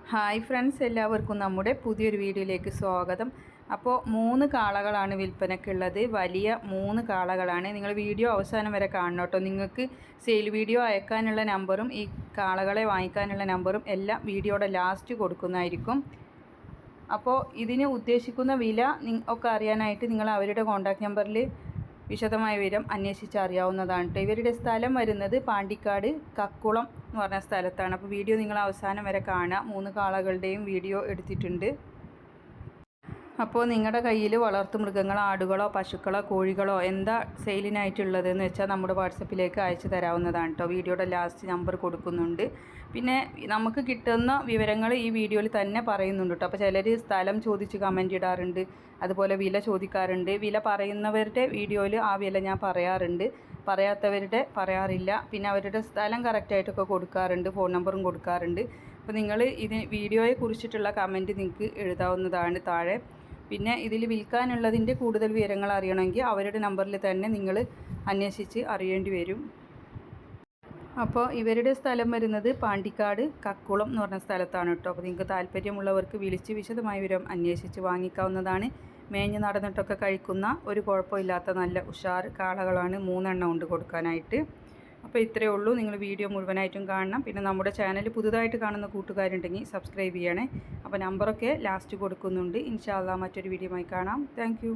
Hi friends, എല്ലാവർക്കും നമ്മുടെ പുതിയൊരു വീഡിയോയിലേക്ക് സ്വാഗതം. അപ്പോൾ 3 കാളകളാണ് വിൽപ്പനയ്ക്കുള്ളത്. വലിയ 3 കാളകളാണ്. നിങ്ങൾ വീഡിയോ അവസാനം വരെ കാണണം കേട്ടോ. നിങ്ങൾക്ക് സെയിൽ വീഡിയോ അയക്കാനുള്ള നമ്പറും ഈ കാളകളെ വാങ്ങിക്കാനുള്ള നമ്പറും എല്ലാം വീഡിയോയുടെ ലാസ്റ്റ് കൊടുക്കുന്നതായിരിക്കും. അപ്പോൾ ഇതിന് ഉദ്ദേശിക്കുന്ന വില ഒക്കെ അറിയാനായിട്ട് നിങ്ങൾ അവരുടെ കോൺടാക്റ്റ് നമ്പറിൽ വിശദമായ വിവരം അന്വേഷിച്ചറിയാവുന്നതാണ് കേട്ടോ. ഇവരുടെ സ്ഥലം വരുന്നത് പാണ്ടിക്കാട് കക്കുളം എന്ന് പറഞ്ഞ സ്ഥലത്താണ്. അപ്പോൾ വീഡിയോ നിങ്ങൾ അവസാനം വരെ കാണുക. 3 കാളകളുടെയും വീഡിയോ എടുത്തിട്ടുണ്ട്. അപ്പോൾ നിങ്ങളുടെ കയ്യിൽ വളർത്തു മൃഗങ്ങളോ ആടുകളോ പശുക്കളോ കോഴികളോ എന്താ സെയിലിനായിട്ടുള്ളതെന്ന് വെച്ചാൽ നമ്മുടെ വാട്സപ്പിലേക്ക് അയച്ചു തരാവുന്നതാണ് കേട്ടോ. വീഡിയോയുടെ ലാസ്റ്റ് നമ്പർ കൊടുക്കുന്നുണ്ട്. പിന്നെ നമുക്ക് കിട്ടുന്ന വിവരങ്ങൾ ഈ വീഡിയോയിൽ തന്നെ പറയുന്നുണ്ട് കേട്ടോ. അപ്പോൾ ചിലർ സ്ഥലം ചോദിച്ച് കമൻറ്റ് ഇടാറുണ്ട്, അതുപോലെ വില ചോദിക്കാറുണ്ട്. വില പറയുന്നവരുടെ വീഡിയോയിൽ ആ വില ഞാൻ പറയാറുണ്ട്, പറയാത്തവരുടെ പറയാറില്ല. പിന്നെ അവരുടെ സ്ഥലം കറക്റ്റായിട്ടൊക്കെ കൊടുക്കാറുണ്ട്, ഫോൺ നമ്പറും കൊടുക്കാറുണ്ട്. അപ്പോൾ നിങ്ങൾ വീഡിയോയെ കുറിച്ചിട്ടുള്ള കമൻറ്റ് നിങ്ങൾക്ക് എഴുതാവുന്നതാണ് താഴെ. പിന്നെ ഇതിൽ വിൽക്കാനുള്ളതിൻ്റെ കൂടുതൽ വിവരങ്ങൾ അറിയണമെങ്കിൽ അവരുടെ നമ്പറിൽ തന്നെ നിങ്ങൾ അന്വേഷിച്ച് അറിയേണ്ടി വരും. അപ്പോൾ ഇവരുടെ സ്ഥലം വരുന്നത് പാണ്ടിക്കാട് കക്കുളം എന്ന് പറഞ്ഞ സ്ഥലത്താണ് കേട്ടോ. അപ്പോൾ നിങ്ങൾക്ക് താല്പര്യമുള്ളവർക്ക് വിളിച്ച് വിശദമായ വിവരം അന്വേഷിച്ച് വാങ്ങിക്കാവുന്നതാണ്. മേഞ്ഞ് നടന്നിട്ടൊക്കെ കഴിക്കുന്ന ഒരു കുഴപ്പമില്ലാത്ത നല്ല ഉഷാർ കാളകളാണ്. 3 എണ്ണം ഉണ്ട് കൊടുക്കാനായിട്ട്. അപ്പോൾ ഇത്രയേ ഉള്ളൂ. നിങ്ങൾ വീഡിയോ മുഴുവനായിട്ടും കാണണം. പിന്നെ നമ്മുടെ ചാനൽ പുതുതായിട്ട് കാണുന്ന കൂട്ടുകാരുണ്ടെങ്കിൽ സബ്സ്ക്രൈബ് ചെയ്യണേ. അപ്പോൾ നമ്പറൊക്കെ ലാസ്റ്റ് കൊടുക്കുന്നുണ്ട്. ഇൻഷാ അല്ലാഹ് മറ്റൊരു വീഡിയോയുമായി കാണാം. താങ്ക്